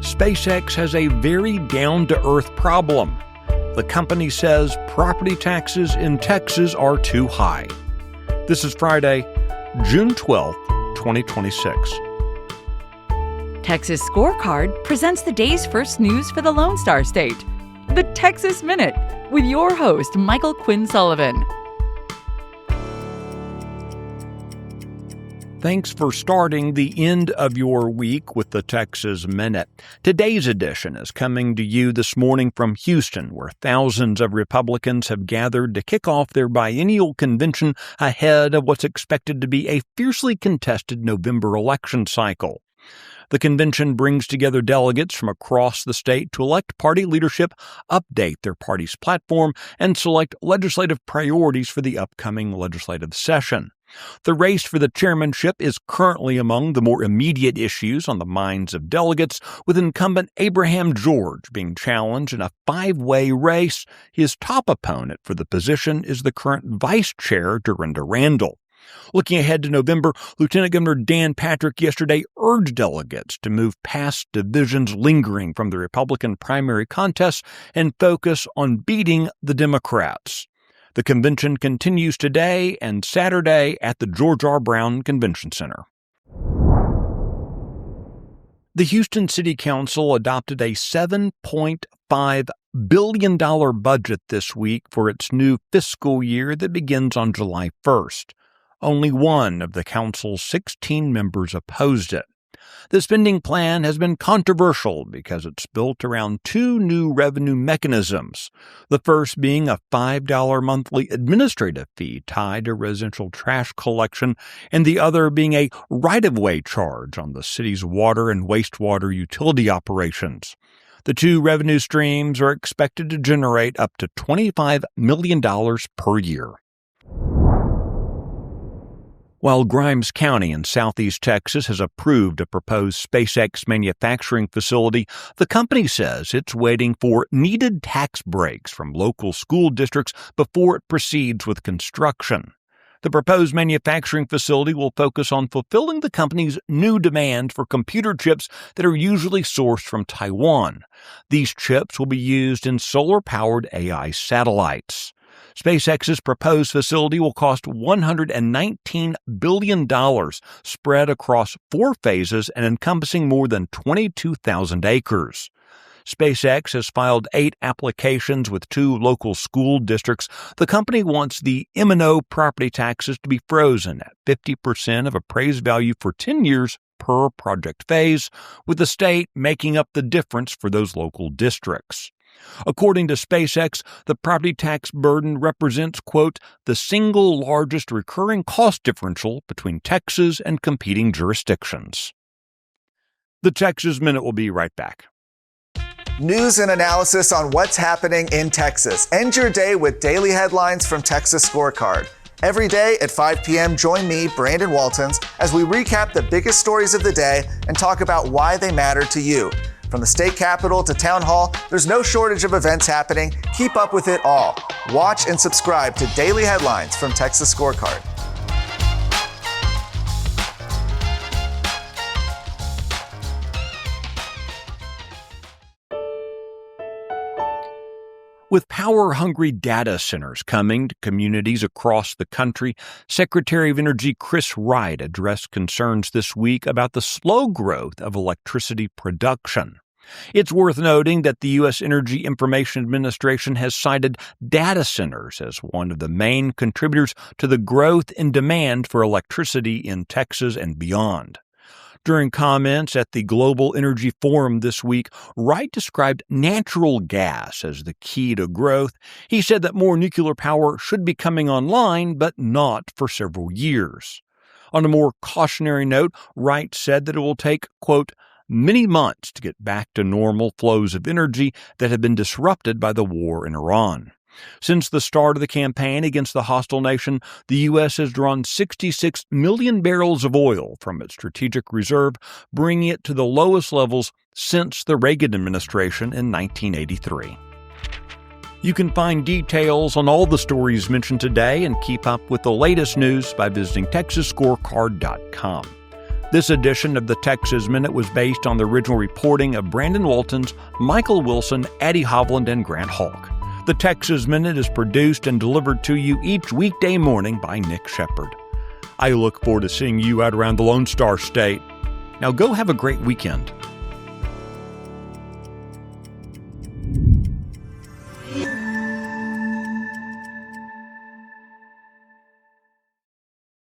SpaceX has a very down-to-earth problem. The company says property taxes in Texas are too high. This is Friday, June 12th, 2026. Texas Scorecard presents the day's first news for the Lone Star State. The Texas Minute, with your host, Michael Quinn Sullivan. Thanks for starting the end of your week with the Texas Minute. Today's edition is coming to you this morning from Houston, where thousands of Republicans have gathered to kick off their biennial convention ahead of what's expected to be a fiercely contested November election cycle. The convention brings together delegates from across the state to elect party leadership, update their party's platform, and select legislative priorities for the upcoming legislative session. The race for the chairmanship is currently among the more immediate issues on the minds of delegates, with incumbent Abraham George being challenged in a five-way race. His top opponent for the position is the current vice chair, Dorinda Randall. Looking ahead to November, Lieutenant Governor Dan Patrick yesterday urged delegates to move past divisions lingering from the Republican primary contests and focus on beating the Democrats. The convention continues today and Saturday at the George R. Brown Convention Center. The Houston City Council adopted a $7.5 billion budget this week for its new fiscal year that begins on July 1st. Only one of the council's 16 members opposed it. The spending plan has been controversial because it's built around two new revenue mechanisms, the first being a $5 monthly administrative fee tied to residential trash collection, and the other being a right-of-way charge on the city's water and wastewater utility operations. The two revenue streams are expected to generate up to $25 million per year. While Grimes County in southeast Texas has approved a proposed SpaceX manufacturing facility, the company says it's waiting for needed tax breaks from local school districts before it proceeds with construction. The proposed manufacturing facility will focus on fulfilling the company's new demand for computer chips that are usually sourced from Taiwan. These chips will be used in solar-powered AI satellites. SpaceX's proposed facility will cost $119 billion, spread across 4 phases and encompassing more than 22,000 acres. SpaceX has filed 8 applications with 2 local school districts. The company wants the M&O property taxes to be frozen at 50% of appraised value for 10 years per project phase, with the state making up the difference for those local districts. According to SpaceX, the property tax burden represents, quote, the single largest recurring cost differential between Texas and competing jurisdictions. The Texas Minute will be right back. News and analysis on what's happening in Texas. End your day with daily headlines from Texas Scorecard. Every day at 5 p.m., join me, Brandon Waltons, as we recap the biggest stories of the day and talk about why they matter to you. From the state capitol to town hall, there's no shortage of events happening. Keep up with it all. Watch and subscribe to Daily Headlines from Texas Scorecard. With power-hungry data centers coming to communities across the country, Secretary of Energy Chris Wright addressed concerns this week about the slow growth of electricity production. It's worth noting that the U.S. Energy Information Administration has cited data centers as one of the main contributors to the growth in demand for electricity in Texas and beyond. During comments at the Global Energy Forum this week, Wright described natural gas as the key to growth. He said that more nuclear power should be coming online, but not for several years. On a more cautionary note, Wright said that it will take, quote, many months to get back to normal flows of energy that have been disrupted by the war in Iran. Since the start of the campaign against the hostile nation, the U.S. has drawn 66 million barrels of oil from its strategic reserve, bringing it to the lowest levels since the Reagan administration in 1983. You can find details on all the stories mentioned today and keep up with the latest news by visiting TexasScorecard.com. This edition of the Texas Minute was based on the original reporting of Brandon Waltons, Michael Wilson, Addie Hovland, and Grant Halk. The Texas Minute is produced and delivered to you each weekday morning by Nick Shepard. I look forward to seeing you out around the Lone Star State. Now go have a great weekend.